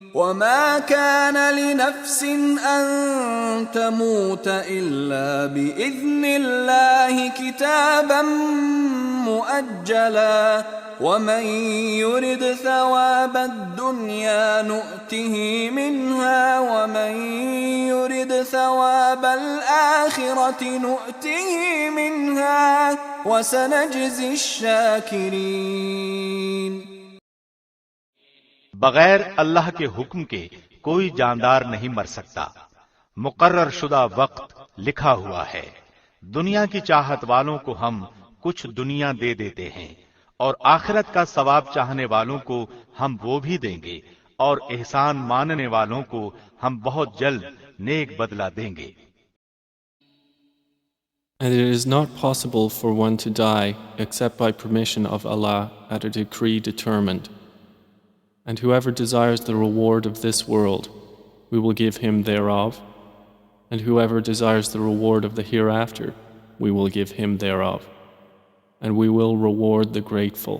وما كان لنفس أن تموت إلا بإذن الله كتابا مؤجلا ومن يرد ثواب الدنيا نؤته منها ومن يرد ثواب الآخرة نؤته منها وسنجزي الشاكرين۔ بغیر اللہ کے حکم کے کوئی جاندار نہیں مر سکتا، مقرر شدہ وقت لکھا ہوا ہے۔ دنیا کی چاہت والوں کو ہم کچھ دنیا دے دیتے ہیں اور آخرت کا ثواب چاہنے والوں کو ہم وہ بھی دیں گے، اور احسان ماننے والوں کو ہم بہت جلد نیک بدلہ دیں گے۔ And it is not possible for one to die except by permission of Allah at a decree determined. And whoever desires the reward of this world, we will give him thereof. And whoever desires the reward of the hereafter, we will give him thereof. And we will reward the grateful.